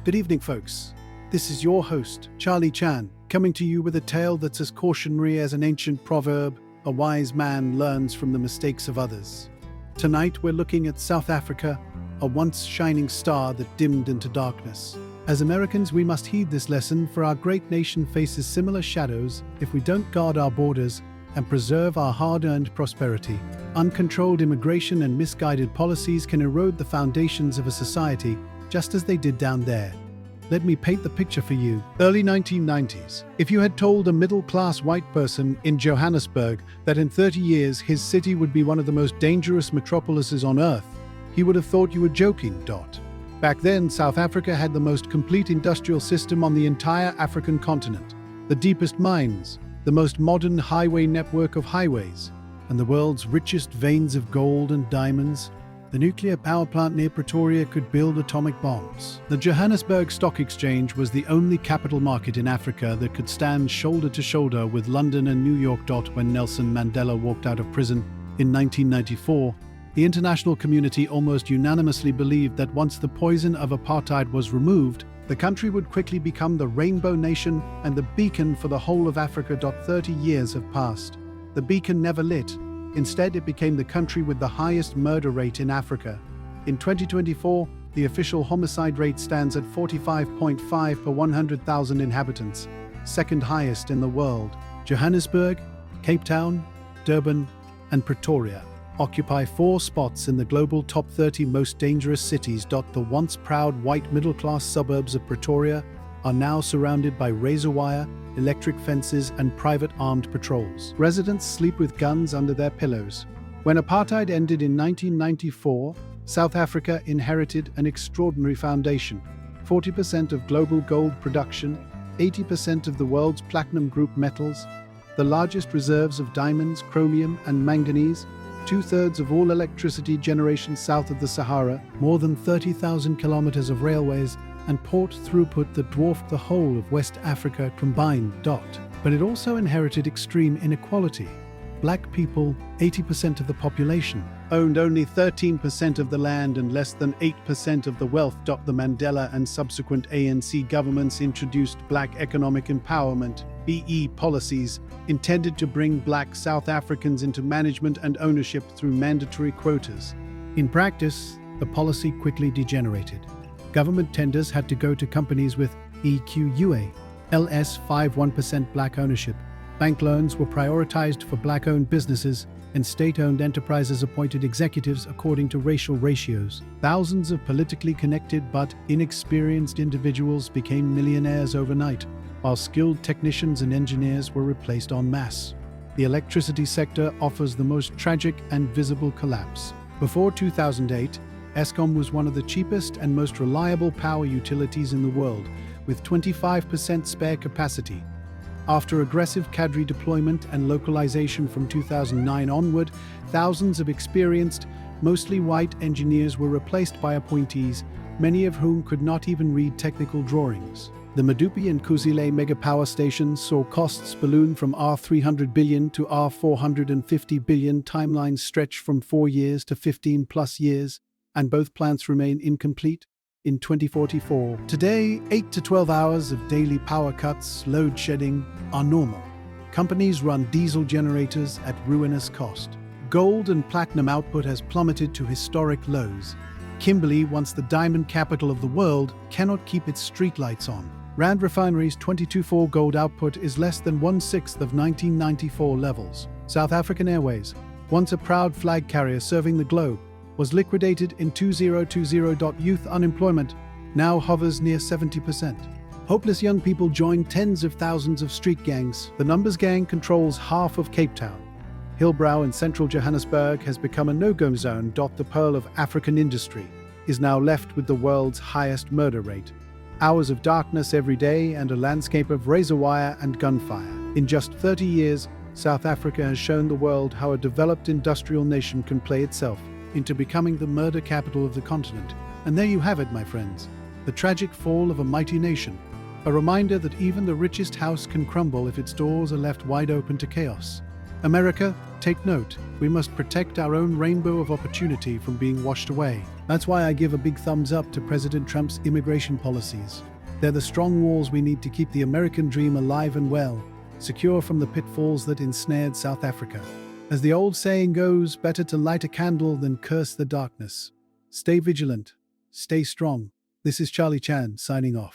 Good evening, folks. This is your host, Charlie Chan, coming to you with a tale that's as cautionary as an ancient proverb: a wise man learns from the mistakes of others. Tonight, we're looking at South Africa, a once shining star that dimmed into darkness. As Americans, we must heed this lesson, for our great nation faces similar shadows if we don't guard our borders and preserve our hard-earned prosperity. Uncontrolled immigration and misguided policies can erode the foundations of a society, just as they did down there. Let me paint the picture for you. Early 1990s. If you had told a middle-class white person in Johannesburg that in 30 years his city would be one of the most dangerous metropolises on earth, he would have thought you were joking. Back then, South Africa had the most complete industrial system on the entire African continent. The deepest mines, the most modern highway network of highways, and the world's richest veins of gold and diamonds. The nuclear power plant near Pretoria could build atomic bombs. The Johannesburg Stock Exchange was the only capital market in Africa that could stand shoulder to shoulder with London and New York. When Nelson Mandela walked out of prison in 1994, the international community almost unanimously believed that once the poison of apartheid was removed, the country would quickly become the rainbow nation and the beacon for the whole of Africa. 30 years have passed. The beacon never lit. Instead, it became the country with the highest murder rate in Africa. In 2024, the official homicide rate stands at 45.5 per 100,000 inhabitants, second highest in the world. Johannesburg, Cape Town, Durban, and Pretoria occupy 4 spots in the global top 30 most dangerous cities. The once proud white middle-class suburbs of Pretoria are now surrounded by razor wire, electric fences, and private armed patrols. Residents sleep with guns under their pillows. When apartheid ended in 1994, South Africa inherited an extraordinary foundation: 40% of global gold production, 80% of the world's platinum group metals, the largest reserves of diamonds, chromium, and manganese, 2/3 of all electricity generation south of the Sahara, more than 30,000 kilometers of railways, and port throughput that dwarfed the whole of West Africa combined. But it also inherited extreme inequality. Black people, 80% of the population, owned only 13% of the land and less than 8% of the wealth. The Mandela and subsequent ANC governments introduced Black Economic Empowerment (BE) policies intended to bring Black South Africans into management and ownership through mandatory quotas. In practice, the policy quickly degenerated. Government tenders had to go to companies with EQUA, LS 51% Black ownership. Bank loans were prioritized for Black-owned businesses, and state-owned enterprises appointed executives according to racial ratios. Thousands of politically connected but inexperienced individuals became millionaires overnight, while skilled technicians and engineers were replaced en masse. The electricity sector offers the most tragic and visible collapse. Before 2008, Eskom was one of the cheapest and most reliable power utilities in the world, with 25% spare capacity. After aggressive cadre deployment and localization from 2009 onward, thousands of experienced, mostly white engineers were replaced by appointees, many of whom could not even read technical drawings. The Medupi and Kuzile mega power stations saw costs balloon from R300 billion to R450 billion. Timelines stretch from 4 years to 15+ years, and both plants remain incomplete in 2044. Today, 8 to 12 hours of daily power cuts, load shedding, are normal. Companies run diesel generators at ruinous cost. Gold and platinum output has plummeted to historic lows. Kimberley, once the diamond capital of the world, cannot keep its streetlights on. Rand Refinery's 2024 gold output is less than 1/6 of 1994 levels. South African Airways, once a proud flag carrier serving the globe, was liquidated in 2020. Youth unemployment now hovers near 70%. Hopeless young people join tens of thousands of street gangs. The Numbers Gang controls half of Cape Town. Hillbrow in central Johannesburg has become a no-go zone. The pearl of African industry is now left with the world's highest murder rate. Hours of darkness every day and a landscape of razor wire and gunfire. In just 30 years, South Africa has shown the world how a developed industrial nation can play itself into becoming the murder capital of the continent. And there you have it, my friends, the tragic fall of a mighty nation. A reminder that even the richest house can crumble if its doors are left wide open to chaos. America, take note. We must protect our own rainbow of opportunity from being washed away. That's why I give a big thumbs up to President Trump's immigration policies. They're the strong walls we need to keep the American dream alive and well, secure from the pitfalls that ensnared South Africa. As the old saying goes, better to light a candle than curse the darkness. Stay vigilant. Stay strong. This is Charlie Chan signing off.